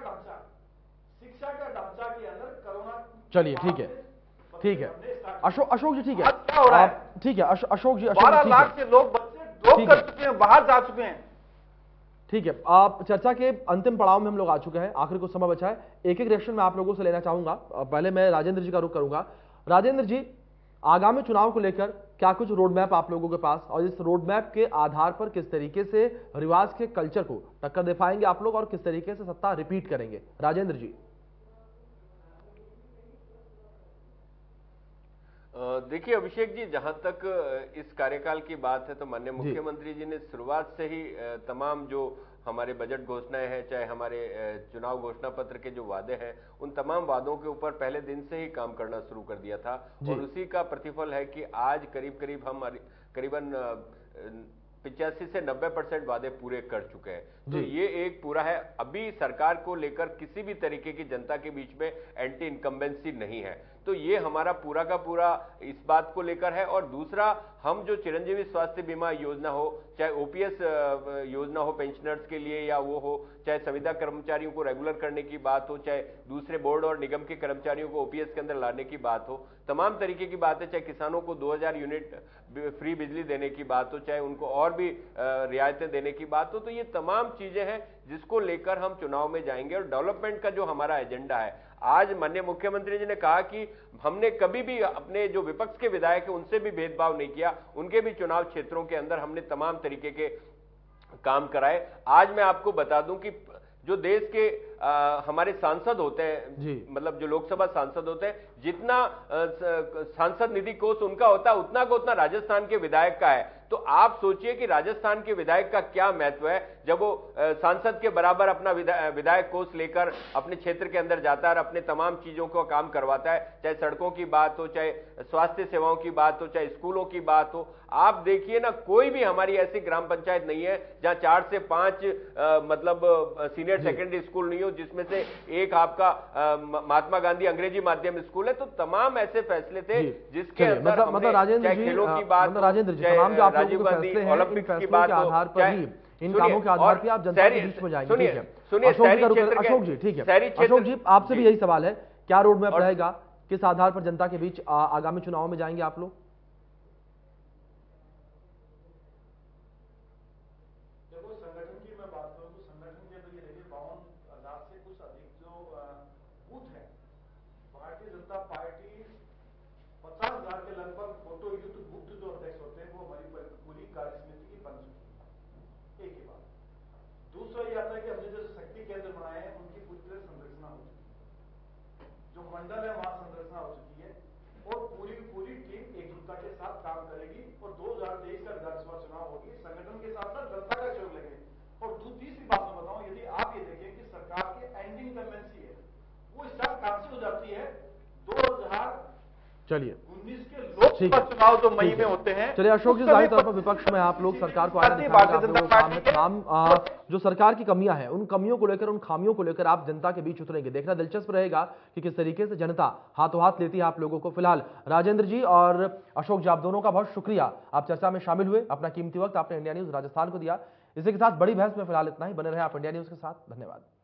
ढांचा के अंदर कोरोना। चलिए ठीक है, ठीक है अशोक जी, ठीक है क्या हो रहा है? ठीक है अशोक जी, 12 लाख से लोग बच्चे ड्रॉप कर चुके हैं, बाहर जा चुके हैं। ठीक है, आप चर्चा के अंतिम पड़ाव में हम लोग आ चुके हैं, आखिर कुछ समय बचा है। एक रिएक्शन मैं आप लोगों से लेना चाहूंगा। पहले मैं राजेंद्र जी का रुख करूंगा। राजेंद्र जी, आगामी चुनाव को लेकर क्या कुछ रोड मैप आप लोगों के पास, और इस रोड मैप के आधार पर किस तरीके से रिवाज के कल्चर को टक्कर दे पाएंगे आप लोग और किस तरीके से सत्ता रिपीट करेंगे? राजेंद्र जी। देखिए अभिषेक जी, जहां तक इस कार्यकाल की बात है तो माननीय मुख्यमंत्री जी ने शुरुआत से ही तमाम जो हमारे बजट घोषणाएं हैं, चाहे हमारे चुनाव घोषणा पत्र के जो वादे हैं, उन तमाम वादों के ऊपर पहले दिन से ही काम करना शुरू कर दिया था। और उसी का प्रतिफल है कि आज करीब हम करीबन 85 से 90% वादे पूरे कर चुके हैं। तो ये एक पूरा है। अभी सरकार को लेकर किसी भी तरीके की जनता के बीच में एंटी इनकम्बेंसी नहीं है। तो ये हमारा पूरा का पूरा इस बात को लेकर है। और दूसरा, हम जो चिरंजीवी स्वास्थ्य बीमा योजना हो, चाहे ओपीएस योजना हो पेंशनर्स के लिए, या वो हो चाहे संविदा कर्मचारियों को रेगुलर करने की बात हो, चाहे दूसरे बोर्ड और निगम के कर्मचारियों को ओपीएस के अंदर लाने की बात हो, तमाम तरीके की बात है, चाहे किसानों को 2000 यूनिट फ्री बिजली देने की बात हो, चाहे उनको और भी रियायतें देने की बात हो, तो ये तमाम चीजें हैं जिसको लेकर हम चुनाव में जाएंगे। और डेवलपमेंट का जो हमारा एजेंडा है, आज माननीय मुख्यमंत्री जी ने कहा कि हमने कभी भी अपने जो विपक्ष के विधायक हैं उनसे भी भेदभाव नहीं किया, उनके भी चुनाव क्षेत्रों के अंदर हमने तमाम तरीके के काम कराए। आज मैं आपको बता दूं कि जो देश के हमारे सांसद होते हैं जी। मतलब जो लोकसभा सांसद होते हैं, जितना सांसद निधि कोष उनका होता है उतना का उतना राजस्थान के विधायक का है। तो आप सोचिए कि राजस्थान के विधायक का क्या महत्व है जब वो सांसद के बराबर अपना विधायक कोष लेकर अपने क्षेत्र के अंदर जाता है और अपने तमाम चीजों को काम करवाता है, चाहे सड़कों की बात हो, चाहे स्वास्थ्य सेवाओं की बात हो, चाहे स्कूलों की बात हो। आप देखिए ना, कोई भी हमारी ऐसी ग्राम पंचायत नहीं है जहां 4 से 5 मतलब सीनियर सेकेंडरी स्कूल नहीं हो, जिसमें से एक आपका महात्मा गांधी अंग्रेजी माध्यम स्कूल है। तो तमाम ऐसे फैसले थे जिसके अंदर मतलब राजेंद्र जी, खेलों की बात, राजेंद्र जी, तमाम जो आप लोगों राजीव के गांधी फैसले हैं, ओलंपिक्स की बात के आधार पर ही, इन कामों के आधार पर आप जनता के बीच में जाएंगे। ठीक है, अशोक जी, ठीक है, अशोक जी, आपसे भी यही सवाल है, क्या रोड मैप रहेगा, किस आधार पर जनता के बीच आगामी चुनाव में जाएंगे आप लोग? देखो, संगठन की मैं बात करूं तो संगठन के अंदर ये देखिए 52,000 से कुछ अधिक जो बूथ है, भारतीय जनता पार्टी 50,000 के लगभग फोटो युक्त गुप्त जो अध्यक्ष होते हैं वो हमारी पूरी कार्य समिति की बन चुकी है। एक ही बात। दूसरा ये आता है कि हमने जैसे शक्ति केंद्र बनाए हैं उनकी पूरी तरह संरचना हो चुकी है, जो मंडल है वहां संरचना हो चुकी है और पूरी की पूरी टीम एकजुटता के साथ काम करेगी और 2023 का विधानसभा चुनाव होगी, संगठन के साथ साथ जनता का सहयोग लगेगा। और तीसरी बात मैं बताऊं, यदि आप ये देखें कि सरकार की एंडिंग टेंडेंसी है वो इस साल कहां से हो जाती है, 2019 के लोकसभा चुनाव जो मई में होते हैं। चलिए अशोक जी, जाहिर तौर पर विपक्ष में आप लोग सरकार को तमाम जो सरकार की कमियां हैं, उन कमियों को लेकर, उन खामियों को लेकर आप जनता के बीच उतरेंगे। देखना दिलचस्प रहेगा कि किस तरीके से जनता हाथों हाथ लेती है आप लोगों को। फिलहाल राजेंद्र जी और अशोक जी, आप दोनों का बहुत शुक्रिया, आप चर्चा में शामिल हुए, अपना कीमती वक्त आपने इंडिया न्यूज राजस्थान को दिया। इसी के साथ बड़ी बहस में फिलहाल इतना ही। बने रहे आप इंडिया न्यूज के साथ। धन्यवाद।